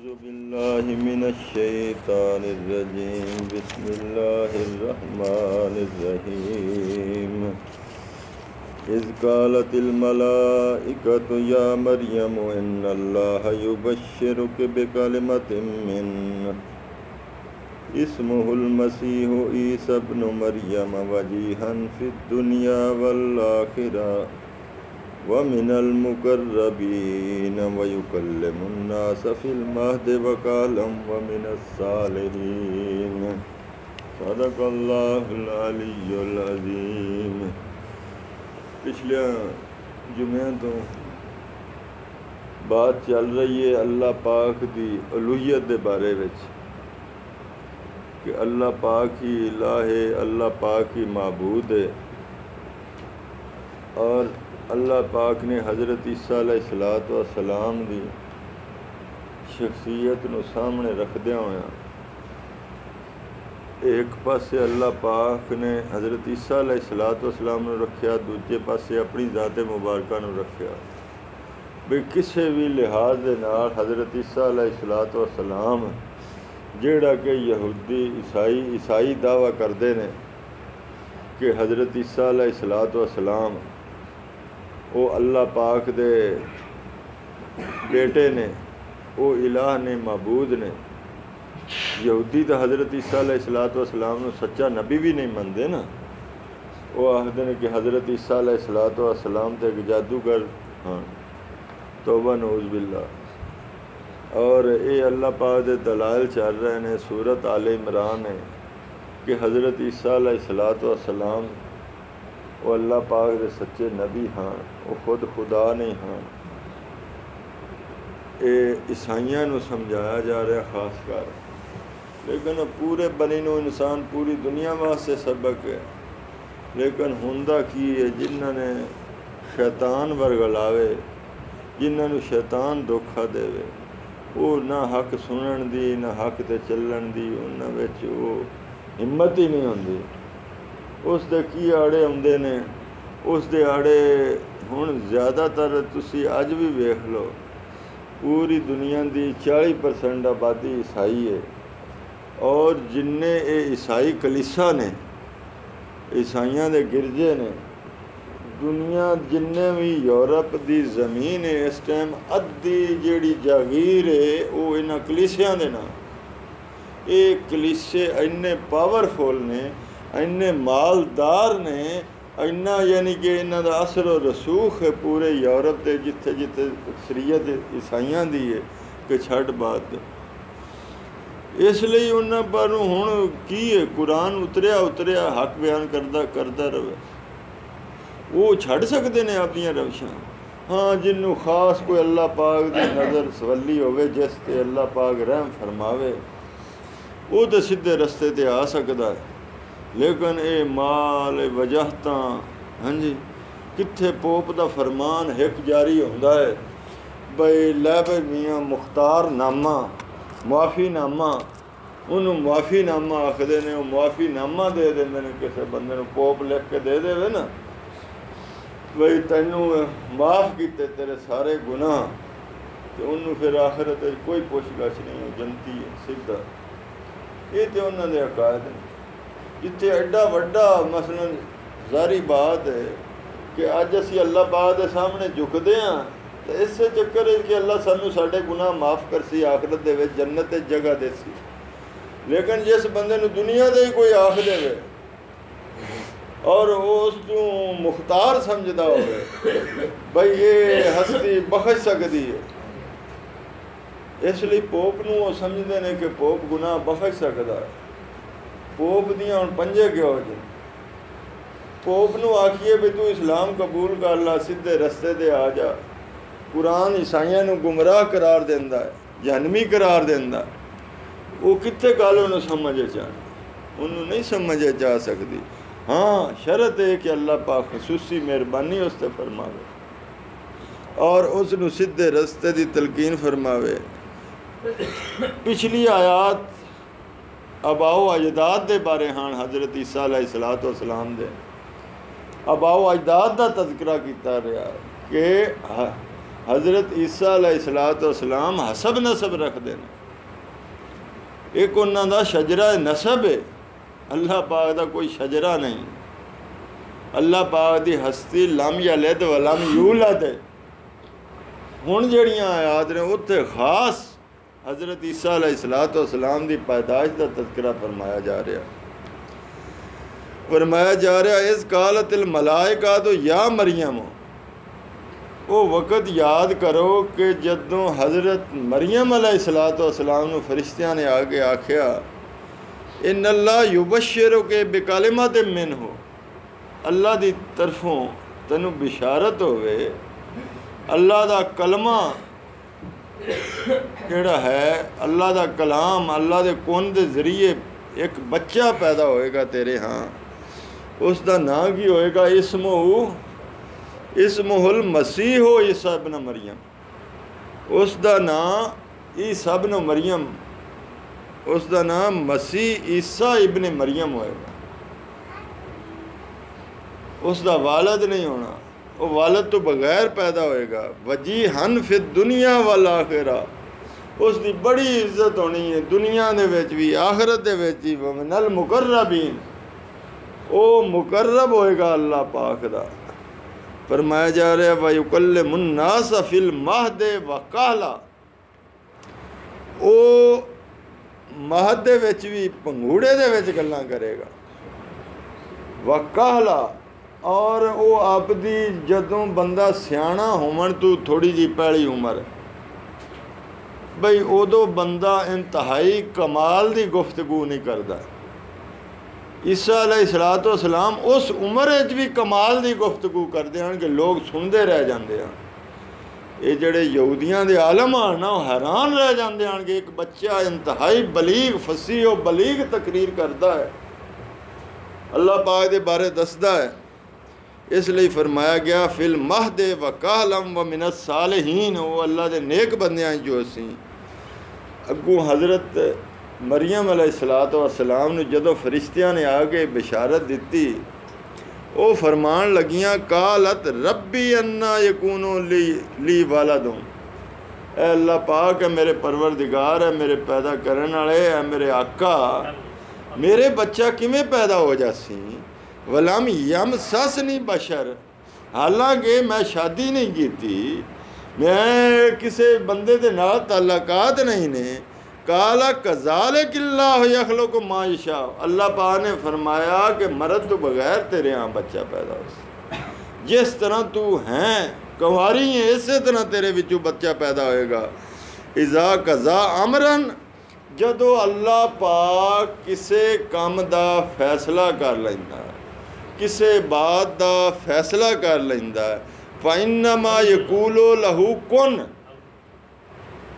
औज़ु बिल्लाहि मिनश शैतानिर रजीम बिस्मिल्लाहिर रहमानिर रहीम इज़ क़ालतिल मलाइकतु या मरियम इन्नल्लाहा युबश्शिरुकि बिकलिमतिन मिन्हु इस्मुहुल मसीहु ईसा इब्नु मरियम वजीहन फिद दुनिया वल आखिरह व मिनल मुक़र्रबीन व युकल्लिमुन नास फिल महदि व कहलन व मिनस सालिहीन सदक़ल्लाहुल अलियुल अज़ीम। पिछले जुमे तो बात चल रही है अल्लाह पाक दी उलूहियत दे बारे विच कि अल्लाह पाक ही इलाह है, अल्लाह पाक ही माबूद है और अल्लाह पाक ने हज़रत ईसा अलैहिस्सलाम दी शख्सियत नूं सामने रखदियां होया एक पासे अल्लाह पाक ने हज़रत ईसा अलैहिस्सलाम नूं रखिया, दूजे पासे अपनी ज़ात मुबारका नूं रखिया भी किसी भी लिहाज दे नाल हज़रत ईसा अलैहिस्सलाम जिहड़ा कि यहूदी ईसाई दावा करते हैं कि हज़रत ईसा अलैहिस्सलाम वो अल्लाह पाक दे बेटे ने, वो इलाह ने, मबूद ने। यहूदी तो हज़रत ईसा अलैहिस्सलाम नूं सच्चा नबी भी नहीं मनते ना, वो आखते हैं कि हज़रत ईसा अलैहिस्सलाम तो एक जादूगर हाँ, तौबा नऊज़ बिल्लाह। और ये अल्लाह पाक दे दलाइल चल रहे हैं सूरत आले इमरान है कि हज़रत ईसा अलैहिस्सलाम वो अल्लाह पाक दे सच्चे नबी हाँ, वो खुद खुदा नहीं हाँ। ये ईसाइयां नूं समझाया जा रहा खास कर, लेकिन पूरे बनी नूं इंसान पूरी दुनिया वास्ते सबक है। लेकिन हुंदा की है जिन्हां ने शैतान वरगलावे, जिन्हां नूं शैतान धोखा देवे, वो ना हक सुनन दी ना हक ते चलन दी उन्हां विच वो हिम्मत ही नहीं होंदी। उस दे की आड़े आउंदे ने, उस दे आड़े हुण ज़्यादातर तुसी अज भी वेख लो पूरी दुनिया की 40% आबादी ईसाई है और जिन्ने ये ईसाई कलीसा ने, ईसाइयां दे गिरजे ने, दुनिया जिन्ने भी यूरोप की ज़मीन है इस टाइम अद्धी जिहड़ी जागीर है वो इन्हां कलीसियां दे नाल। ये कलीसे इन्ने पावरफुल ने, इन्ने मालदार ने, इन्ना यानी कि इन्हां दा असर और रसूख है पूरे यूरोप के जिथे जिथे अक्सरीयत ईसाइयां दी है कि छड़ बात। इसलिए उन्हां पर हुण की है कुरान उतरिया हक बयान करदा रहे, वो छड़ सकते हैं अपनियां रविशां। हाँ, जिन्हों खास कोई अल्लाह पाक की नज़र सवली होवे, जिस ते अल्लाह पाक रहम फरमावे, वो तो सीधे रस्ते ते आ सकता है। लेकिन ये माल वजहत हाँ जी कित्थे पोप का फरमान हिक जारी होंदा है बई लै भाई मियाँ मुख्तार नामा मुआफ़ीनामा, उन्होंने मुआफ़ीनामा आखते हैं, वो मुआफ़ीनामा दे देंगे ने किसी बंदे नूं पोप लिख के दे देवे ना बई तैनूं माफ़ किते तेरे सारे गुनाह, तो उन्होंने फिर आखिरत कोई पुछ-गछ नहीं, जनती है सीधा। ये तो उन्होंने अकायद ने जिथे एडा वड्डा मसलन जारी बात है कि अज असी अल्लाह पाक के सामने झुकते हाँ तो इस चक्कर है कि अल्लाह सानू साडे गुनाह माफ़ करसी, आखिरत दे विच जन्नत ते जगह देसी। लेकिन जिस बंदे नूं दुनिया दे ही कोई आख देवे और उस तू मुख्तार समझदा होवे बई ये हस्ती बख्श सकदी है, इसलिए पोप नूं वो समझदे ने कि पोप गुनाह बख्श सकदा है। पोप दियां हुण पंजे क्यों जे पोप नूं आखिए भी तू इस्लाम कबूल कर ला, सीधे रस्ते ते आ जा। कुरान ईसाइयां नूं गुमराह करार देंदा है, जहन्नमी करार देंदा, वो कित्थे गल उन्होंने समझ आनी, उन्होंने नहीं समझ जा सकती। हाँ, शरत है कि अल्लाह पाक खसूसी मेहरबानी उस ते फरमावे और उसनूं सीधे रस्ते की तलकीन फरमावे। पिछली आयात अबाओ अजदाद के बारे हाँ हज़रत ईसा अलैहिस्सलाम दे अबाओ अजदाद का तज़किरा किया रहा कि हज़रत ईसा अलैहिस्सलाम हसब नसब रखते हैं। एक उन्हां दा शजरा नसब है, अल्लाह पाक दा कोई शजरा नहीं। अल्लाह पाक दी हस्ती लम यलिद व लम यूलद। हुण जड़ियां आयात ने उत्थे खास हज़रत ईसा अलैहिस्सलाम दी पैदाइश दा तज़किरा फरमाया जा रहा। इस कालतिल मलाइका तो या मरियम, वो वक़्त याद करो कि जदों हज़रत मरियम अलैहिस्सलाम नूं फरिश्तियां ने आके आख्या इन्नल्लाह युबश्शिरुके बिकलिमत मिन्हु, अल्लाह दी तरफों तैनूं बिशारत होवे, अल्लाह दा कलमा जिहड़ा है, अल्लाह दा कलाम, अल्लाह दे कुन दे जरिए एक बच्चा पैदा होएगा तेरे हाँ। उसका नां की होएगा इसमुहुल मसीह ईसा इब्न मरियम। उसका नां ईसा इब्न मरियम, उसका नाम मसीह ईसा इब्न मरियम होएगा। उसका वालद नहीं होना, वो वालद तो बगैर पैदा होएगा। वजीहन फिर दुनिया वल आखिरा, उसकी बड़ी इज्जत होनी है दुनिया दे विच भी आखिरत दे विच भी। वमिनल मुकर्रबीन, वो मुकर्रब होएगा अल्लाह पाक दा। फरमाया जा रहा है वयुकल्लिमुन नास फिल महदे व कहला, वो महद दे विच भी पंगूड़े दे विच गल्लां करेगा। व कहला, और वो आपदी जदों बंदा सियाणा होवन तू थोड़ी जी पहली उम्र बई उदों बंदा इंतहाई कमाल दी गुफ्तगू नहीं करता। ईसा अलैहिस्सलाम उस उम्र भी कमाल दी गुफ्तगू करते हैं कि लोग सुनते रह जाते हैं। ये जड़े यहूदियां दे आलम आन ना हैरान रह जाते हैं कि एक बच्चा इंतहाई बलीग फसी और बलीग तकरीर करता है, अल्लाह पाक दे बारे दसदा है। इसलिए फरमाया गया फिल महदे व कहलम व मिनस सालिहीन, वो अल्लाह दे नेक बंदियां जो सी। अगू हज़रत मरियम अलैहिस्सलाम ने जदों फरिश्तियां ने आके बिशारत दी, वो फरमान लगियां कालत रब्बी अन्ना यकूनु ली वालदुं, ऐ अल्लाह पाक है मेरे परवरदिगार है, मेरे पैदा करने वाले है, मेरे आका, मेरे बच्चा किवें पैदा हो जासी। वलम यम सस नहीं बशर, हालांकि मैं शादी नहीं की, मैं किसी बंदे के नाल ताल्लुकात नहीं ने। काला कज़ालिकल्लाहु यख़्लुक़ु मा यशा, अल्लाह पाक ने फरमाया कि मर्द तो बगैर तेरे यहाँ बच्चा पैदा हो, जिस तरह तू हैं कंवारी है इसे तरह तेरे विचों बच्चा पैदा होएगा। इज़ा कज़ा अमरन, जदों अल्लाह पाक किसे काम दा फैसला कर लैंदा, किसे बात दा फैसला कर लैंदा, फ़इन्नमा यक़ूलु लहू कुन,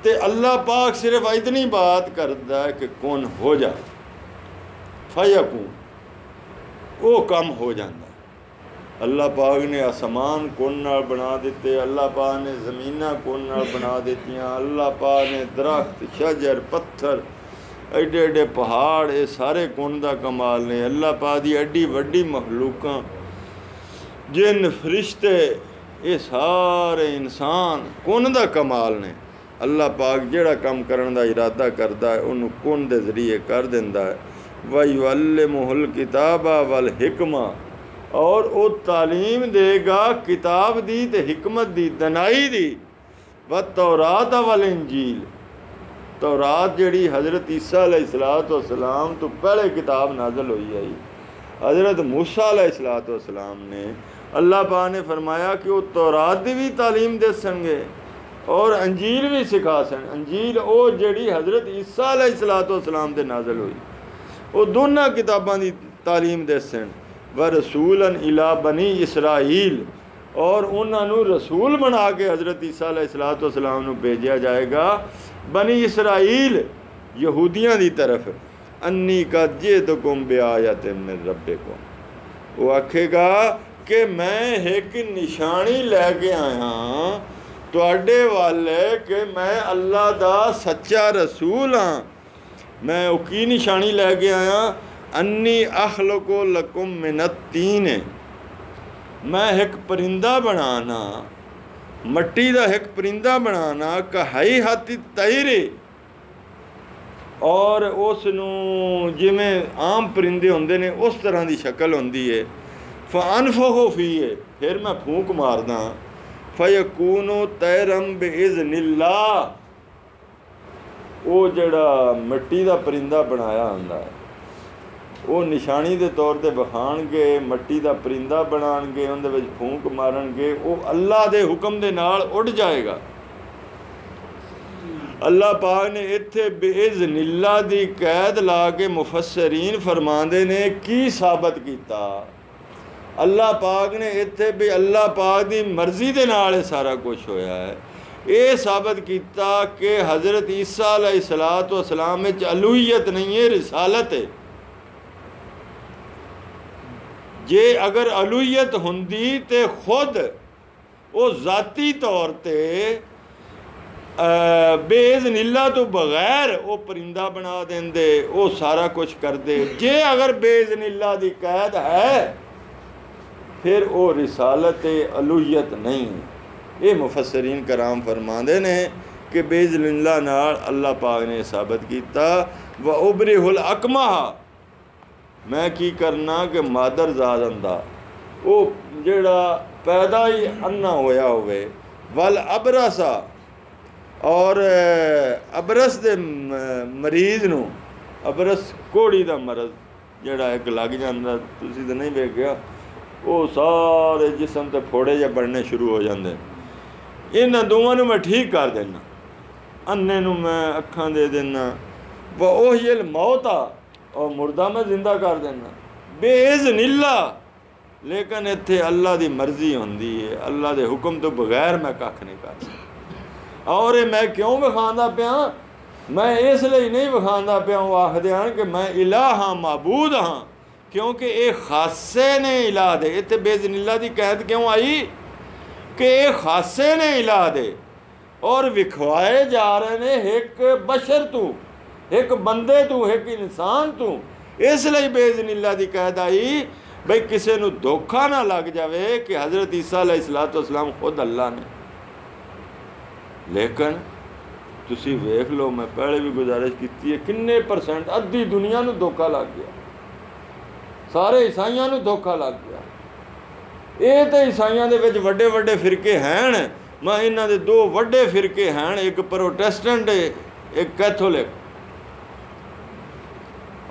ते अल्लाह पाक सिर्फ इतनी बात करता है कि कुन हो जा, फयकून, वो कम हो जाता। अल्लाह पाक ने आसमान कुन नाल बना दिते, अल्लाह पाक ने ज़मीनां कुन नाल बना दित्तियां, अल्लाह पाक ने दरख्त शजर पत्थर एडे एडे पहाड़, ये सारे कुन दा कमाल ने। अल्लाह पाक दी एड्डी वड्डी मखलूकां, जिन फरिश्ते, ये सारे इंसान कुन दा कमाल ने। अल्लाह पाक जिहड़ा काम करन दा इरादा करदा है उन्होंने कुन दे जरिए कर दिंदा है। वयुअल्लिमुहुल किताबा वल हिकमा, और वो तालीम देगा किताब दी ते हिकमत दी, दनाई दी। व तौरात वल इंजील, तौरात जिहड़ी हज़रत ईसा अलैहिस्सलाम तो पहले किताब नाज़िल हुई आई, हज़रत मूसा अलैहिस्सलाम ने, अल्लाह पाक ने फरमाया कि वो तौरात दी भी तालीम दे सनगे और अंजील भी सिखा सन। अंजील वो जिहड़ी हज़रत ईसा अलैहिस्सलाम दे नाज़िल हुई, वो दोनों किताबां दी तालीम दे सन। व रसूलन इला बनी इसराइल, और उन्होंने रसूल बना के हज़रत ईसा अलैहिस्सलाम नूं भेजा जाएगा बनी इसराइल यहूदियां दी तरफ। अन्नी का जे तो गुम बेआयत मिन रब्बिकुम, वो आखेगा कि मैं एक निशानी लैके आया तुहाडे वाले कि मैं अल्लाह दा सच्चा रसूल हाँ। मैं वो की निशानी लैके आया, अन्नी अखलुकु लकुम मिनत तीन, मैं एक परिंदा बनाना, मट्टी का एक परिंदा बनाना, कहाई हाथी तैरे, ਔਰ ਉਸ ਨੂੰ ਜਿਵੇਂ ਆਮ ਪਰਿੰਦੇ ਹੁੰਦੇ ਨੇ ਉਸ ਤਰ੍ਹਾਂ ਦੀ ਸ਼ਕਲ ਹੁੰਦੀ ਹੈ। ਫਅਨਫਖੁ ਫੀਹ, ਫਿਰ ਮੈਂ ਫੂਕ ਮਾਰਦਾ, ਫਯਕੂਨੁ ਤੈਰਮ ਬਿਇਜ਼ਨਿल्लाह, ਉਹ ਜਿਹੜਾ ਮਿੱਟੀ ਦਾ ਪਰਿੰਦਾ ਬਣਾਇਆ ਹੁੰਦਾ ਹੈ ਉਹ ਨਿਸ਼ਾਨੀ ਦੇ ਤੌਰ 'ਤੇ ਵਿਖਾਣਗੇ, ਮਿੱਟੀ ਦਾ ਪਰਿੰਦਾ ਬਣਾਉਣਗੇ, ਉਹਦੇ ਵਿੱਚ ਫੂਕ ਮਾਰਨਗੇ, ਉਹ ਅੱਲਾ ਦੇ ਹੁਕਮ ਦੇ ਨਾਲ ਉੱਡ ਜਾਏਗਾ। ਅੱਲਾ ਪਾਕ ਨੇ ਇੱਥੇ ਬਿਇਜ਼ਨਿल्लाह ਦੀ ਕੈਦ ਲਾ ਕੇ ਮੁਫੱਸਿਰੀਨ ਫਰਮਾਉਂਦੇ ਨੇ ਕੀ ਸਾਬਤ ਕੀਤਾ। ਅੱਲਾ ਪਾਕ ਨੇ ਇੱਥੇ ਵੀ ਅੱਲਾ ਪਾਕ ਦੀ ਮਰਜ਼ੀ ਦੇ ਨਾਲ ਇਹ ਸਾਰਾ ਕੁਝ ਹੋਇਆ ਹੈ। ਇਹ ਸਾਬਤ ਕੀਤਾ ਕਿ ਹਜ਼ਰਤ ਈਸਾ अलैहिस्सलातु वस्सलाम ਵਿੱਚ ਅਲੂਹੀਅਤ नहीं है, रिसालत है। जे अगर अलूहीयत ਹੁੰਦੀ ਤੇ ਖੁਦ ਉਹ ਜ਼ਾਤੀ ਤੌਰ 'ਤੇ बेइज़निल्लाह ਤੋਂ ਬਗੈਰ ਉਹ ਪਰਿੰਦਾ ਬਣਾ ਦਿੰਦੇ, ਉਹ ਸਾਰਾ ਕੁਝ ਕਰਦੇ। ਜੇ ਅਗਰ बेइज़निल्लाह ਦੀ ਕੈਦ ਹੈ ਫਿਰ ਉਹ ਰਿਸਾਲਤ अलूहीयत नहीं। ਇਹ ਮੁਫੱਸਿਰੀਨ ਕਰਾਮ ਫਰਮਾਉਂਦੇ ਨੇ ਕਿ बेइज़निल्लाह ਨਾਲ ਅੱਲਾਹ ਪਾਕ ਨੇ ਸਾਬਤ ਕੀਤਾ। व उबरिहुल अकमह, मैं की करना कि मादर ज़ात अंधा, वो जेड़ा पैदा ही अन्ना होया होवे, वल अबरसा, और अबरस दे मरीज़ नू, अबरस कोड़ी दा मरज़ जेड़ा एक लग जांदा, तुसीं तां नहीं वेखिया, वो सारे जिस्म ते फोड़े जे बनने शुरू हो जांदे। इन्हां दोवां नू मैं ठीक कर देना, अन्ने नू मैं अखां दे देना, व ओहिल मौता, और मुर्दा मैं जिंदा कर देना बेइज़निल्लाह। लेकिन इत्थे अल्लाह दी मर्जी होंदी है, अल्लाह दे हुक्म तो बगैर मैं कख नहीं कर सकता। और ये मैं क्यों विखांदा पिया, मैं इसलिए नहीं विखांदा पिया वो आखदे हन कि मैं इलाह हाँ, माबूद हाँ, क्योंकि ये खासे ने इलाह दे। इत्थे बेइज़निल्लाह दी कैद क्यों आई कि ये खासे ने इलाह दे और विखवाए जा रहे ने एक बशर तू, एक बंदे तू, एक इंसान तू। इसलिए बेइज़निल्लाह दी कैद आई बई किसी नू धोखा ना लग जाए कि हज़रत ईसा अलैहिस्सलातु वस्सलाम खुद अल्लाह ने। लेकिन तुसी वेख लो, मैं पहले भी गुजारिश की है, किन्ने परसेंट अद्धी दुनिया नू धोखा लग गया, सारे ईसाइयां नू धोखा लग गया। ये तो ईसाइयां दे विच वड्डे वड्डे फिरके हैं। मैं इन्हां दे दो वड्डे फिरके हैं, एक प्रोटेस्टेंट एक कैथोलिक,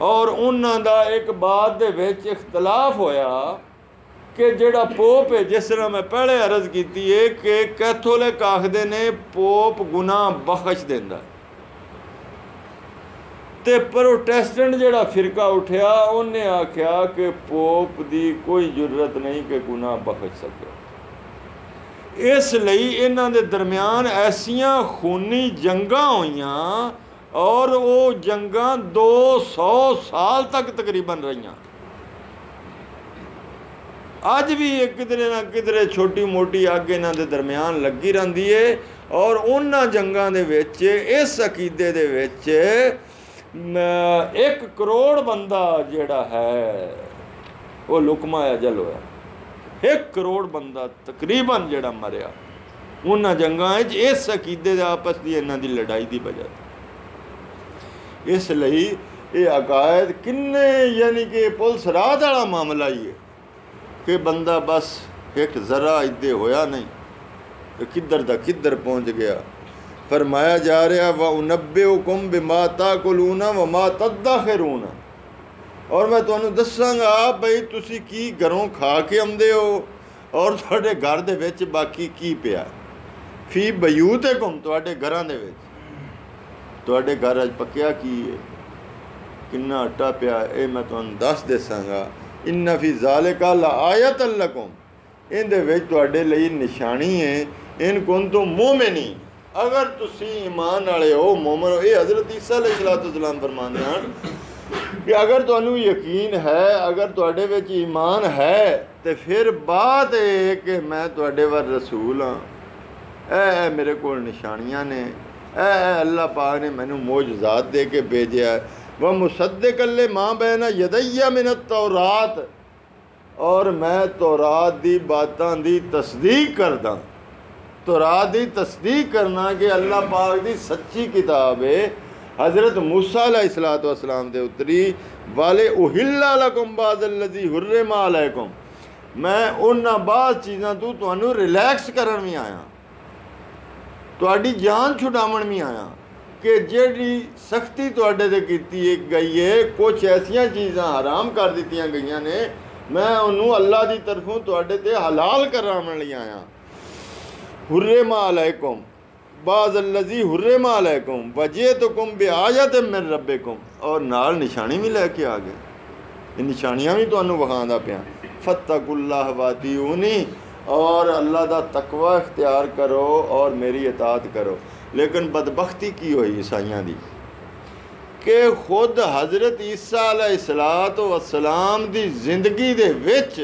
और उन्हां दा एक बाद दे विच इख्तलाफ होया कि जिहड़ा पोप है, जिस तरह मैं पहले अर्ज़ की है कि कैथोलिक आखदे ने पोप गुनाह बख्श देंदा, ते प्रोटेस्टेंट जिहड़ा फिरका उठिया उन्हें आख्या कि पोप दी कोई जरूरत नहीं कि गुनाह बख्श सके। इसलिए इन्हां दे दरम्यान ऐसियां खूनी जंगां होईयां और वो जंगां 200 साल तक तकरीबन रही। अज भी एक किधरे ना किधरे छोटी मोटी अग इन्हां दे दरम्यान लगी रहिंदी है। और उन्हां जंगां दे विच इस अकीदे दे विच 1 करोड़ बंदा जिहड़ा है वो लुकमा अजल होया। 1 करोड़ बंदा तकरीबन जिहड़ा मरिया उन्हां जंगां विच इस अकीदे दे आपस दी इन्हां दी लड़ाई दी वजह। इसलिए ये अकायद किन्ने यानी कि पुलिस रात वाला मामला ही है कि बंदा बस एक ज़रा इदे होया नहीं तो किधर दा किधर पहुँच गया। फरमाया जा रहा व उनब्बिउकुम बिमा ताकुलूना व मा तद्दाखिरूना, और मैं तुहानू दसांगा बई तुसी की घरों खा के आउंदे हो और तुहाडे घर दे विच बाकी की पिया। फी बयूतिकुम, तुहाडे घरां दे विच तुहाडे घर अज पक्या की है, किन्ना आटा पिया, ये मैं तुहानू दस दसांगा। इन्ना फी ज़ालिका लआयतन लकुम, इहदे विच तुहाडे लई निशानी है। इन कुंतुम मोमिनीन, अगर तुसी ईमान वाले हो, मोमिन हो। ये हज़रत ईसा अलैहिस्सलातु वस्सलाम फरमांदे हन कि अगर तुहानू यकीन है, अगर तुहाडे विच ईमान है तो फिर बात है कि मैं तुहाडे वर रसूल हाँ, ऐ मेरे कोल निशानियां ने, अल्लाह पाक ने मैनू मोजज़ात दे के भेजा है। वह मुसद्दिक़न लिमा बैन यदैया मिनत तौरात, और मैं तौरात दी बातां दी तस्दीक करदा। तौरात दी तस्दीक करना कि अल्लाह पाक दी सच्ची किताब है, हज़रत मूसा अलैहिस्सलातु वस्सलाम दे उतरी वाले उहिल्ला लकुम बाज़ल्लज़ी हुर्रिमा अलैकुम, मैं उन्हां बाज़ चीज़ां तों तुहानूं रिलैक्स करन भी आया, तुहाडी जान छुड़ावन भी आया कि जिहड़ी सख्ती तुहाडे ते कीती गई है, कुछ ऐसियां चीज़ां हराम कर दित्तियां गईयां ने, मैं उन्होंने अल्लाह की तरफों तुहाडे ते हलाल करावन लई आया। हुर्रिमा अलैकुम बाज़ल्लज़ी हुर्रिमा अलैकुम वजीअतुकुम बिआयतिन मिन रब्बिकुम, और नाल निशानी भी लैके आ गए, ये निशानियां भी तुहानूं विखांदा पिया। फत्तकुल्लाह वातिऊनी, और अल्लाह दा तकवा इख्तियार करो और मेरी इताअत करो। लेकिन बदबख्ती की हुई ईसाइयां दी कि खुद हज़रत ईसा अलैहिस्सलातु वस्सलाम दी जिंदगी दे विच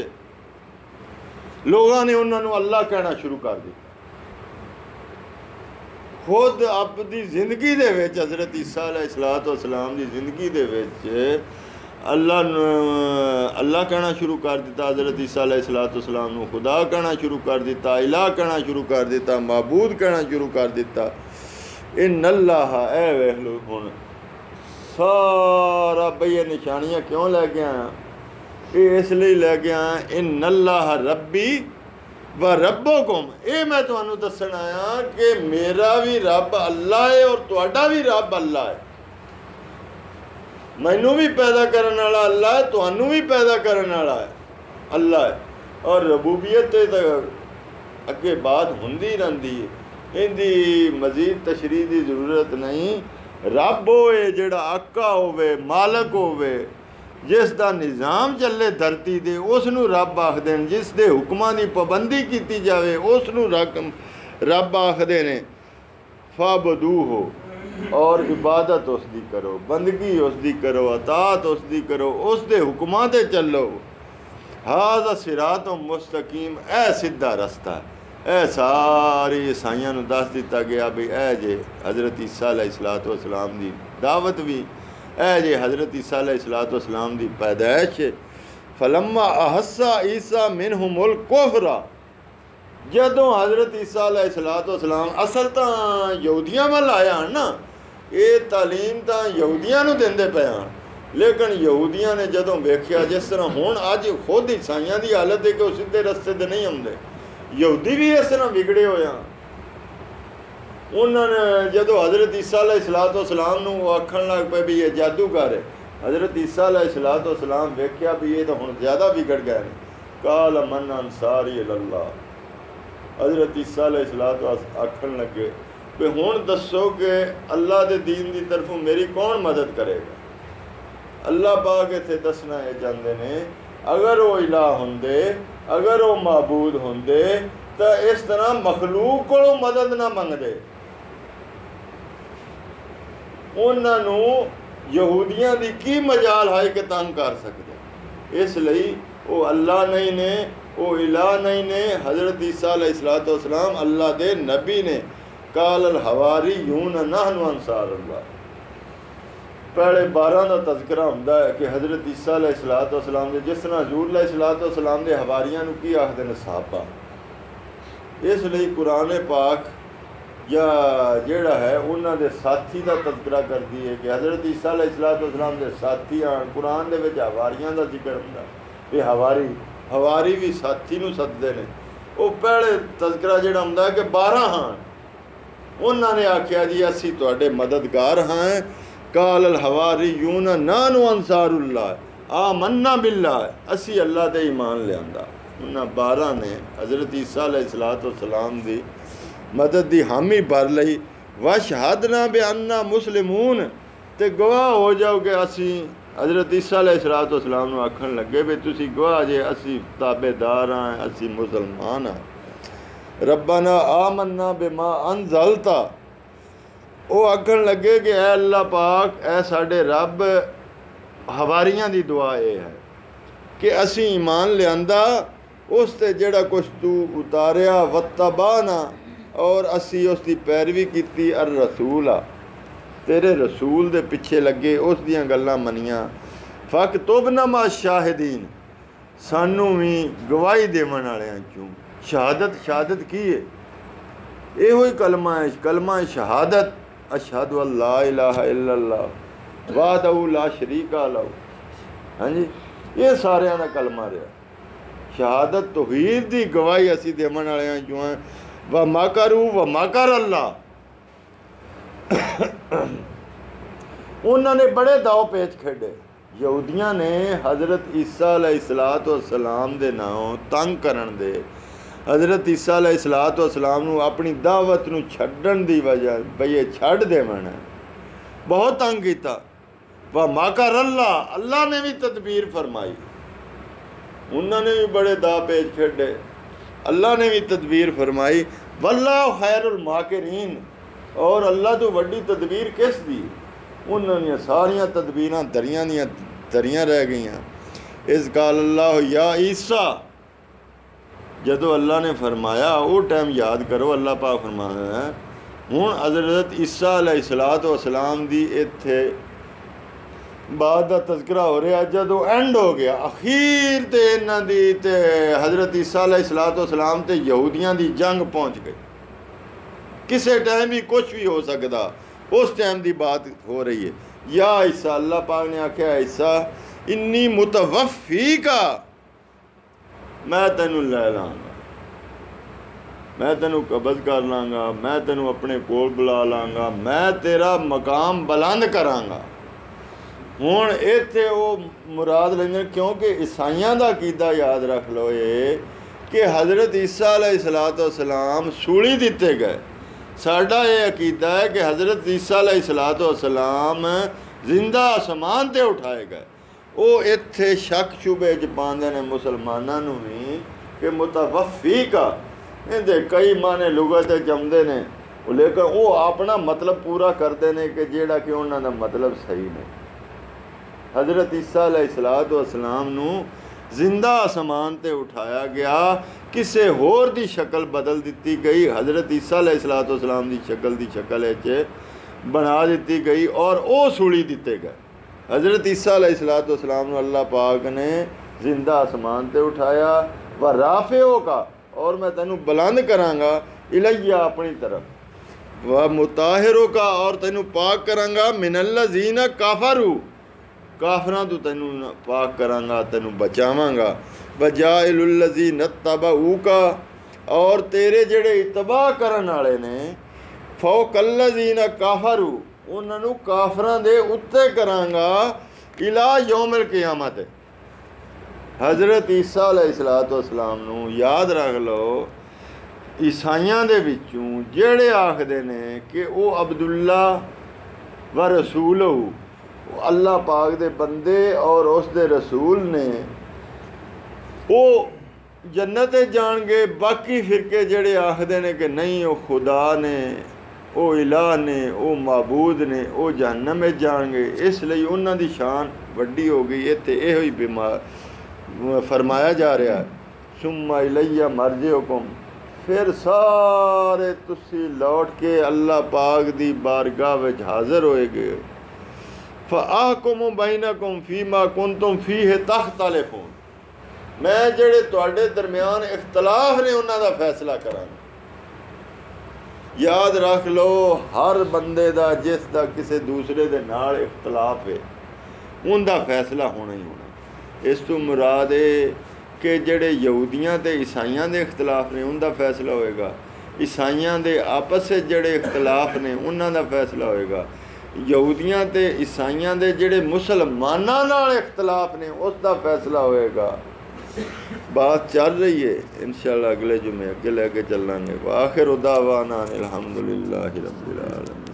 लोगों ने उन्होंने अल्लाह कहना शुरू कर दिया। खुद अपनी जिंदगी दे विच हज़रत ईसा अलैहिस्सलातु वस्सलाम दी जिंदगी दे विच अल्लाह कहना शुरू कर दिता, हज़रत ईसा अलैहिस्सलातु वस्सलाम नूं खुदा कहना शुरू कर दिता, इलाह कहना शुरू कर दिता, माबूद कहना शुरू कर दिता। इन्नल्लाह, ऐ वेख लो हुण सारा बई ये निशानियां क्यों लैके आया, ये इसलिए लैके आया इन्नल्लाह रब्बी व रब्बुकुम, ये मैं तुहानूं दस्सण आया कि मेरा भी रब अल्लाह है और तुहाडा भी रब अल्लाह है। मैनू भी पैदा करने वाला अल्लाह है, तुहानूं भी पैदा करने वाला है अल्लाह है। और रबूबियत तो अगे बात हुंदी रहिंदी है, इहदी मजीद तशरीह की जरूरत नहीं। रब होए जिहड़ा आका होवे, मालक होवे, जिस दा निज़ाम चले धरती दे, उसनूं रब आखदे ने। जिस दे हुक्मां दी पाबंदी कीती जावे उसनूं रब आखदे ने। फाबदू हो, और इबादत उसदी करो, बंदगी उसदी करो, अतात उसदी करो, उसदे हुक्मां ते चलो। हाज़ा सिरातुम मुस्तकीम, ऐ सीधा रस्ता, ऐ सारी ईसाइयां नूं दस दिता गया भी ऐ जे हज़रत ईसा अलैहिस्सलातु वस्सलाम दी दावत भी, ऐ जे हज़रत ईसा अलैहिस्सलातु वस्सलाम दी पैदाइश। फलम्मा अहस्सा ईसा मिनहुमुल कुफ्रा, जदों हज़रत ईसा अलैहिस्सलातु वस्सलाम असल तो यहूदियां वाल आया ना, ये तालीम तो यहूदियां नूं देंदे पे हैं, लेकिन यहूदियां ने जदों वेख्या जिस तरह हुण अज खुद ईसाइयां दी हालत है कि वो सीधे रस्ते ते नहीं आउंदे, यहूदी भी इस तरह बिगड़े होए हैं। उन्होंने जदों हज़रत ईसा अलैहिस्सलातु वस्सलाम नूं आखण लग पे भी ये जादूगर है, हज़रत ईसा अलैहिस्सलातु वस्सलाम वेख्या भी ये तो हुण ज़्यादा बिगड़ गए ने। काल मन अंसारी इलल्लाह, हज़रत ईसा अलैहिस्सलातु आखण लगे भी हुण दसो कि अल्लाह के दीन की तरफों मेरी कौन मदद करेगा। अल्लाह पाक इत्थे दसना ये चाहते ने, अगर वो इलाह होंदे, अगर वो माबूद होंदे तो इस तरह मखलूक कोलों मदद ना मंगदे। उन्होंने यहूदियां दी की मजाल है कि तंग कर सकते, इसलिए वो अल्लाह नहीं ने, वो इलाह नहीं ने। हज़रत ईसा अलैहिस्सलातु वस्सलाम अल्लाह दे नबी ने। कालल हवारियून नहनु अंसारुल्लाह, पहले 12 का तज़किरा होंदा है कि हज़रत ईसा अलैहिस्सलातु वस्सलाम दे जिस तरह हज़ूर अलैहिस्सलातु वस्सलाम दे हवारियां नूं की आखदे ने सहाबा, इसलिए कुरान पाक या जिहड़ा है उन्हां दे साथी का तज़किरा करदी है कि हज़रत ईसा अलैहिस्सलातु वस्सलाम दे साथी आन। कुरान दे विच हवारियां दा जिक्र हुंदा है, हवारी भी साथी नूं सददे ने। वो पहले तज़किरा जिहड़ा हुंदा है कि 12 हां, उन्होंने आख्या जी असी तुहाडे मददगार हाँ। कालल हवारियून नानु अंसारुल्लाह आमन्ना बिल्लाह, असी अल्लाह ते ईमान लियांदा। उन्हां 12 ने हज़रत ईसा अलैहिस्सलातु वस्सलाम दी मदद दी हामी भर लई। वशहदना बिअन्ना मुस्लिमून, ते गवाह हो जाओ कि असी हज़रत ईसा अलैहिस्सलातु वस्सलाम नूं आखण लगे भी तुसी गवाह जे असी ताबेदार हाँ, असी मुसलमान हाँ। रब्बना आमन्ना बिमा अनज़लता, वो आखण लगे कि ऐ अल्लाह पाक, ऐ साडे रब, हवारियां दी दुआ ये है कि असी ईमान लियांदा उस ते जिहड़ा कुछ तू उतारिया, वत्तबाना, और असी उसकी पैरवी की। अर रसूल आ, तेरे रसूल दे पिछे लगे, उस दियां गल्लां मनियां। फक तुबना मा शाहिदीन, सानू भी गवाही देवन वालियां चों। शहादत की है, यो ही कलमा है, कलमा शहादत। अशहदु अल्ला इलाहा इल्लल्लाह वहदहु ला शरीका लहू। हाँ जी, ये सारिਆਂ ਦਾ कलमा रहा। शहादत तौहीद की गवाही असी देवन वाले हैं जो हैं व माकरू व माकर अल्लाह। उन्होंने बड़े दाव पेच खेडे। यहूदियां ने हज़रत ईसा अलैहिस्सलाम दे नालों तंग करन दे हज़रत ईसा अलैहिस्सलाम नूं अपनी दावत नूं छड्डण दी वजह बई ये छड्ड देवन बहुत तंग किया। व माकर अल्लाह, अल्लाह ने भी तदबीर फरमाई। उन्होंने भी बड़े दा पेच खेडे, अल्लाह ने भी तदबीर फरमाई। वल्लाहु खैरुल माकिरीन, और अल्लाह तो वड्डी तदबीर किस दी? उन्होंने सारियां तदबीरां दरियां दियां दरियां रह गईयां। इस गाल अल्लाह या ईसा, जदों अल्लाह ने फरमाया वो टाइम याद करो। अल्लाह पाक फरमाना है हुण हज़रत ईसा अलैहिस्सलाम दी इत्थे बाद का तज़किरा हो रहा। जदों एंड हो गया अखीर ते इन्हां दी ते हज़रत ईसा अलैहिस्सलाम ते यहूदियां दी जंग पहुँच गई। किसी टाइम भी कुछ भी हो सकता, उस टाइम की बात हो रही है। या ईसा, अल्लाह पाक ने आख्या ईसा इन्नी मुतवफ़ी का, मैं तेनू लै लाँगा, मैं तेनू कब्ज़ कर लाँगा, मैं तेनू अपने कोल बुला लाँगा, मैं तेरा मकाम बुलंद कराँगा। हुण इत्थे वो मुराद लेंदे, क्योंकि ईसाइयां दा अकीदा याद रख लो ये कि हज़रत ईसा अलैहिस्सलाम सूली दिते गए। साडा ये अकीदा है कि हज़रत ईसा अलैहिस्सलाम जिंदा आसमान ते उठाए गए। वो इत्थे शक शुबे च पांदे ने मुसलमानां नूं भी कि मुतवफ़ी का इहदे कई माने लुगत जमदे ने, लेकिन वो अपना मतलब पूरा करते हैं कि जेड़ा कि उन्हां दा मतलब सही नहीं। हज़रत ईसा अलैहिस्सलाम नूं जिंदा आसमान ते उठाया गया, किसी होर दी शक्ल बदल दी गई, हज़रत ईसा अलैहिस्सलाम दी शक्ल बना दी गई और वो सूली दिते गए। हज़रत ईसा अलैहिस्सलाम नूं अल्लाह पाक ने जिंदा आसमान ते उठाया। व राफ़िओ का, और मैं तेनू बुलंद करांगा इलैया अपनी तरफ। व मुताहिरो का, और तेनू पाक करांगा मिनल्लज़ीना काफ़रू, काफरां तो तेनू पाक करांगा, तेनू बचावांगा। वजाइलुल्लज़ीना तबऊका, और तेरे जेड़े इतबा करन वाले ने फौकल्लज़ीना काफरू, उन्होंने काफरां दे उत्ते करांगा इला यौमिल क़ियामत। हज़रत ईसा अलैहिस्सलाम नूं याद रख लो, ईसाइयां दे विचों जेड़े आखदे ने कि वो अब्दुल्ला व रसूलहू, अल्लाह पाक दे बंदे और उस दे रसूल ने, वो जन्नत जाणगे। बाकी फिरके जेड़े आखदे ने कि नहीं वो खुदा ने, वो इलाह ने, वो माबूद ने, वो जहन्नम जाणगे। इसलिए उन्हां दी शान वड्डी हो गई। इत्थे इहो ही बीमार फरमाया जा रहा है सुम्मा इलैया मरजिउकुम, फिर सारे तुसी लौट के अल्लाह पाक दी बारगाह विच हाज़र होएगे। फ़अहकुमु बैनकुम फ़ीमा कुंतुम फ़ीहि तख्तलिफ़ून, मैं जेड़े तुहाडे दरम्यान इख्तलाफ ने उन्हां दा फैसला करांगा। याद रख लो, हर बंदे दा जिस दा किसी दूसरे दे नाल इख्तलाफ है उनका फैसला होना ही होना। इस तो मुराद है कि जेड़े यहूदियां ते ईसाइयां दे इख्तलाफ ने उनका फैसला होएगा, ईसाइयां दे आपस में जेड़े इख्तलाफ ने उन्हां दा फैसला होएगा, यहूदियां ते ईसाइयां दे जेड़े मुसलमानां नाल इख्तलाफ ने उसका फैसला होएगा। बात चल रही है, इंशाअल्लाह अगले जुमे अगे लेके चलांगे। आखिर दावाना अनिल हम्दुलिल्लाहि रब्बिल आलमीन।